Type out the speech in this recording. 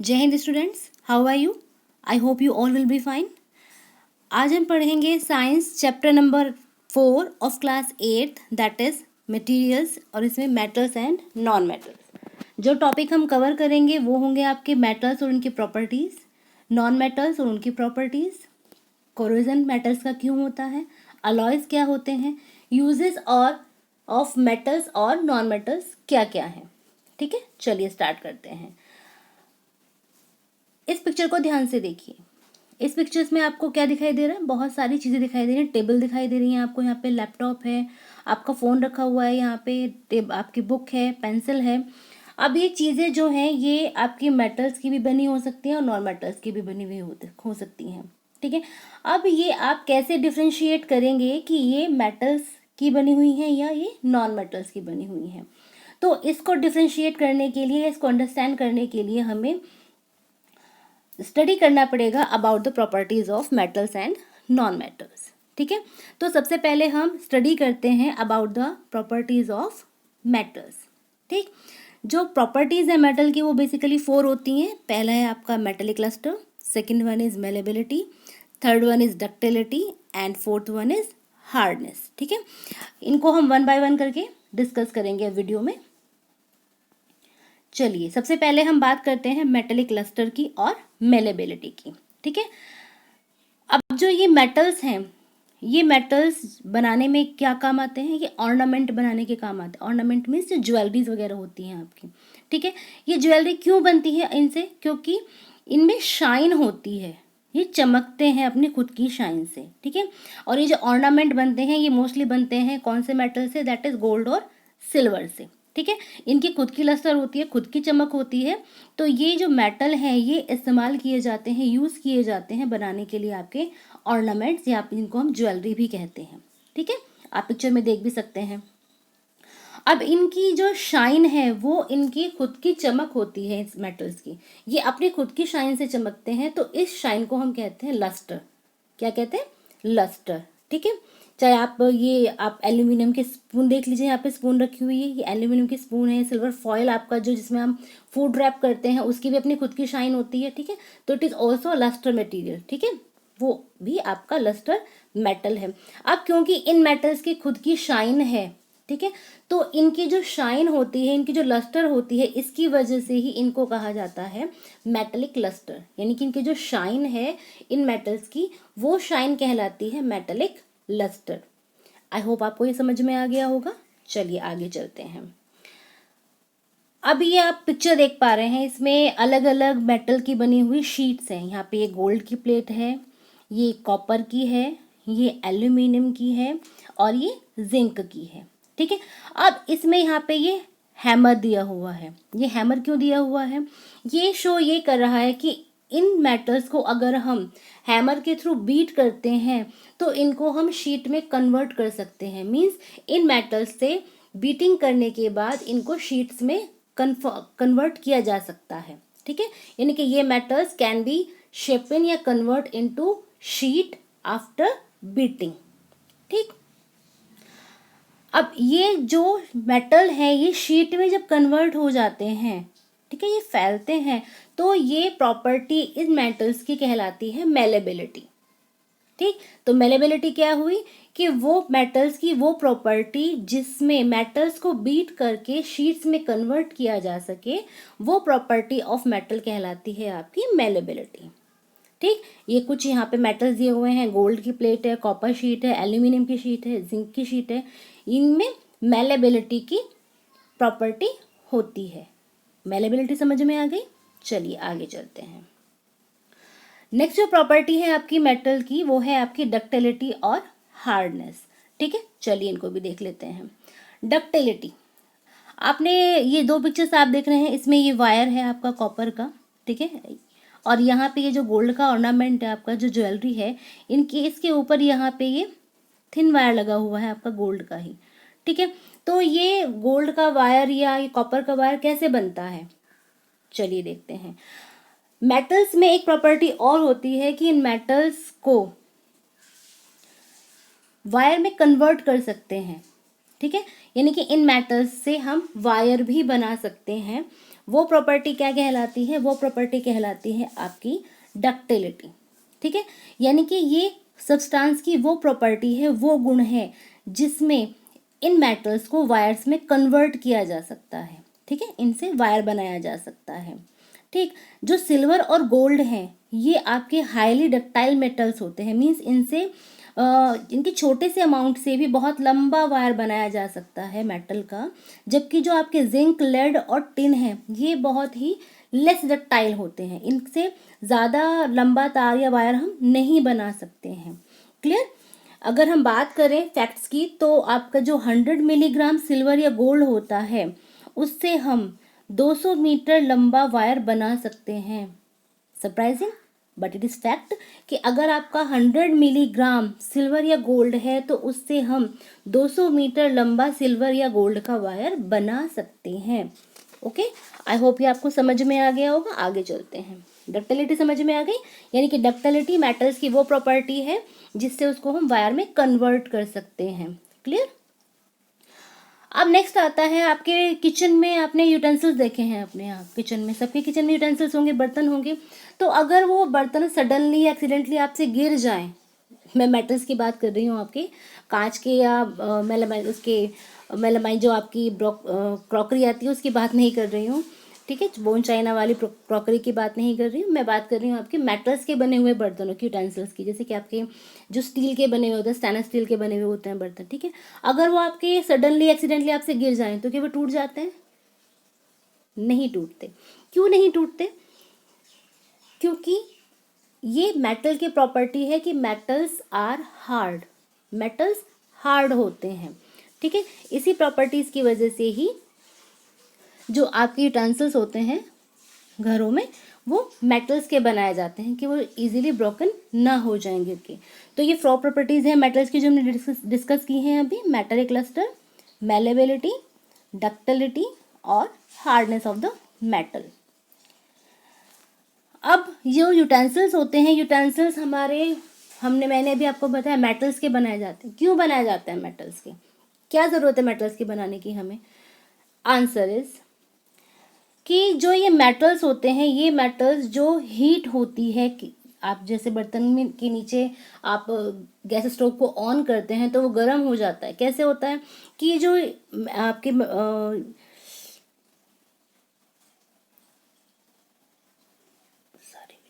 जय हिंद students, how are you? I hope you all will be fine. आज हम पढ़ेंगे science chapter number 4 of class 8 that is materials, और इसमें मेटल्स एंड नॉन मेटल्स। जो टॉपिक हम कवर करेंगे वो होंगे आपके मेटल्स और उनकी प्रॉपर्टीज़, नॉन मेटल्स और उनकी प्रॉपर्टीज़, कोरोजन मेटल्स का क्यों होता है, अलॉयज़ क्या होते हैं, यूजेस और ऑफ मेटल्स और नॉन मेटल्स क्या क्या हैं। ठीक है, चलिए स्टार्ट करते हैं। इस पिक्चर को ध्यान से देखिए। इस पिक्चर्स में आपको क्या दिखाई दे रहा है? बहुत सारी चीज़ें दिखाई दे रही हैं। टेबल दिखाई दे रही है आपको, यहाँ पे लैपटॉप है, आपका फ़ोन रखा हुआ है, यहाँ पे आपकी बुक है, पेंसिल है। अब ये चीज़ें जो हैं ये आपकी मेटल्स की भी बनी हो सकती हैं और नॉन मेटल्स की भी बनी हुई हो सकती हैं। ठीक है, अब ये आप कैसे डिफ्रेंशिएट करेंगे कि ये मेटल्स की बनी हुई हैं या ये नॉन मेटल्स की बनी हुई हैं? तो इसको डिफ्रेंशिएट करने के लिए, इसको अंडरस्टैंड करने के लिए हमें स्टडी करना पड़ेगा about the properties of metals and non metals. ठीक है, तो सबसे पहले हम स्टडी करते हैं about the properties of metals. ठीक, जो प्रॉपर्टीज़ है मेटल की वो बेसिकली 4 होती हैं। पहला है आपका metallic cluster, second one is malleability, third one is ductility and fourth one is hardness. ठीक है, इनको हम 1 बाय 1 करके डिस्कस करेंगे वीडियो में। चलिए, सबसे पहले हम बात करते हैं मेटेलिक क्लस्टर की और मेलेबिलिटी की। ठीक है, अब जो ये मेटल्स हैं, ये मेटल्स बनाने में क्या काम आते हैं? ये ऑर्नामेंट बनाने के काम आते हैं। ऑर्नामेंट मीन्स जो ज्वेलरीज वगैरह होती हैं आपकी। ठीक है, ये ज्वेलरी क्यों बनती है इनसे? क्योंकि इनमें शाइन होती है, ये चमकते हैं अपनी खुद की शाइन से। ठीक है, और ये जो ऑर्नामेंट बनते हैं ये मोस्टली बनते हैं कौन से मेटल से? दैट इज गोल्ड और सिल्वर से। ठीक है, इनकी खुद की लस्टर होती है, खुद की चमक होती है। तो ये जो मेटल हैं ये इस्तेमाल किए जाते हैं, यूज़ किए जाते हैं बनाने के लिए आपके ऑर्नामेंट्स, या जिनको हम ज्वेलरी भी कहते हैं। ठीक है, आप पिक्चर में देख भी सकते हैं। अब इनकी जो शाइन है वो इनकी खुद की चमक होती है इस मेटल्स की, ये अपनी खुद की शाइन से चमकते हैं। तो इस शाइन को हम कहते हैं लस्टर। क्या कहते हैं? लस्टर। ठीक है, चाहे आप एल्यूमिनियम के स्पून देख लीजिए, यहाँ पे स्पून रखी हुई है, ये एल्यूमिनियम की स्पून है। सिल्वर फॉयल आपका जो जिसमें हम फूड रैप करते हैं उसकी भी अपनी खुद की शाइन होती है। ठीक है, तो it is also lustre material. ठीक है, वो भी आपका लस्टर मेटल है। अब क्योंकि इन मेटल्स की खुद की शाइन है, ठीक है, तो इनकी जो शाइन होती है, इनकी जो लस्टर होती है, इसकी वजह से ही इनको कहा जाता है मेटेलिक लस्टर। यानी कि इनकी जो शाइन है इन मेटल्स की, वो शाइन कहलाती है मेटेलिक लस्टर। आई होप आपको ये समझ में आ गया होगा। चलिए आगे चलते हैं। अब ये आप पिक्चर देख पा रहे हैं, इसमें अलग अलग मेटल की बनी हुई शीट्स हैं। यहाँ पे ये गोल्ड की प्लेट है, ये कॉपर की है, ये एल्यूमिनियम की है और ये जिंक की है। ठीक है, अब इसमें यहाँ पे ये हैमर दिया हुआ है। ये हैमर क्यों दिया हुआ है? ये शो ये कर रहा है कि इन मेटल्स को अगर हम हैमर के थ्रू बीट करते हैं तो इनको हम शीट में कन्वर्ट कर सकते हैं। मीन्स इन मेटल्स से बीटिंग करने के बाद इनको शीट्स में कन्वर्ट किया जा सकता है। ठीक है, यानी कि ये मेटल्स कैन बी शेपन या convert into sheet after beating. ठीक, अब ये जो मेटल है ये शीट में जब कन्वर्ट हो जाते हैं, ठीक है, ये फैलते हैं, तो ये प्रॉपर्टी इन मेटल्स की कहलाती है मेलेबिलिटी। ठीक, तो मेलेबिलिटी क्या हुई कि वो मेटल्स की वो प्रॉपर्टी जिसमें मेटल्स को बीट करके शीट्स में कन्वर्ट किया जा सके, वो प्रॉपर्टी ऑफ मेटल कहलाती है आपकी मेलेबिलिटी। ठीक, ये कुछ यहाँ पे मेटल्स दिए हुए हैं, गोल्ड की प्लेट है, कॉपर शीट है, एल्यूमिनियम की शीट है, जिंक की शीट है। इनमें मेलेबिलिटी की प्रॉपर्टी होती है। मेलेबिलिटी समझ में आ गई? चलिए आगे चलते हैं। नेक्स्ट जो प्रॉपर्टी है आपकी मेटल की वो है आपकी डक्टिलिटी और हार्डनेस। ठीक है, चलिए इनको भी देख लेते हैं। डक्टिलिटी, आपने ये 2 पिक्चर्स आप देख रहे हैं, इसमें ये वायर है आपका कॉपर का। ठीक है, और यहाँ पे ये जो गोल्ड का ऑर्नामेंट है आपका, जो ज्वेलरी है, इनकी इसके ऊपर यहाँ पे ये थिन वायर लगा हुआ है आपका गोल्ड का ही। ठीक है, तो ये गोल्ड का वायर या ये कॉपर का वायर कैसे बनता है? चलिए देखते हैं। मेटल्स में एक प्रॉपर्टी और होती है कि इन मेटल्स को वायर में कन्वर्ट कर सकते हैं। ठीक है, यानी कि इन मेटल्स से हम वायर भी बना सकते हैं। वो प्रॉपर्टी क्या कहलाती है? वो प्रॉपर्टी कहलाती है आपकी डक्टिलिटी। ठीक है, यानी कि ये सब्सटेंस की वो प्रॉपर्टी है, वो गुण है जिसमें इन मेटल्स को वायर्स में कन्वर्ट किया जा सकता है। ठीक है, इनसे वायर बनाया जा सकता है। ठीक, जो सिल्वर और गोल्ड हैं ये आपके हाईली डक्टाइल मेटल्स होते हैं, मींस इनसे इनके छोटे से अमाउंट से भी बहुत लंबा वायर बनाया जा सकता है मेटल का। जबकि जो आपके जिंक, लेड और टिन हैं ये बहुत ही लेस डक्टाइल होते हैं, इनसे ज़्यादा लंबा तार या वायर हम नहीं बना सकते हैं। क्लियर? अगर हम बात करें फैक्ट्स की तो आपका जो 100 मिलीग्राम सिल्वर या गोल्ड होता है उससे हम 200 मीटर लंबा वायर बना सकते हैं। Surprising but it is fact कि अगर आपका 100 मिलीग्राम सिल्वर या गोल्ड है तो उससे हम 200 मीटर लंबा सिल्वर या गोल्ड का वायर बना सकते हैं। ओके, आई होप ये आपको समझ में आ गया होगा। आगे चलते हैं। डक्टिलिटी समझ में आ गई, यानी कि डक्टिलिटी मेटल्स की वो प्रॉपर्टी है जिससे उसको हम वायर में कन्वर्ट कर सकते हैं। क्लियर? अब नेक्स्ट आता है आपके किचन में, आपने यूटेंसिल्स देखे हैं अपने यहाँ किचन में, सबके किचन में यूटेंसिल्स होंगे, बर्तन होंगे। तो अगर वो बर्तन सडनली एक्सीडेंटली आपसे गिर जाएं, मैं मेटल्स की बात कर रही हूँ, आपके कांच के या मेलामाइन, उसके मेलामाइन जो आपकी क्रॉकरी आती है उसकी बात नहीं कर रही हूँ। ठीक है, बोन चाइना वाली क्रॉकरी की बात नहीं कर रही हूँ, मैं बात कर रही हूँ आपके मेटल्स के बने हुए बर्तनों की, यूटेंसिल्स की, जैसे कि आपके जो स्टील के बने हुए होते हैं, स्टेनलेस स्टील के बने हुए होते हैं बर्तन। ठीक है, अगर वो आपके सडनली एक्सीडेंटली आपसे गिर जाएं तो क्या वो टूट जाते हैं? नहीं टूटते। क्यों नहीं टूटते? क्योंकि ये मेटल की प्रॉपर्टी है कि metals are hard, metals hard होते हैं। ठीक है, इसी प्रॉपर्टीज की वजह से ही जो आपके यूटेंसिल्स होते हैं घरों में वो मेटल्स के बनाए जाते हैं कि वो इजीली ब्रोकन ना हो जाएंगे के। तो ये 4 प्रॉपर्टीज़ हैं मेटल्स की जो हमने डिस्कस की हैं अभी: मेटल क्लस्टर, मेलेबिलिटी, डक्टिलिटी और हार्डनेस ऑफ द मेटल। अब जो यूटेंसिल्स होते हैं, यूटेंसिल्स मैंने अभी आपको बताया मेटल्स के बनाए जाते हैं। क्यों बनाए जाते हैं मेटल्स के? क्या ज़रूरत है मेटल्स की बनाने की हमें? आंसर इज कि जो ये मेटल्स होते हैं, ये मेटल्स जो हीट होती है कि आप जैसे बर्तन में के नीचे आप गैस स्टोव को ऑन करते हैं तो वो गर्म हो जाता है। कैसे होता है कि जो आपके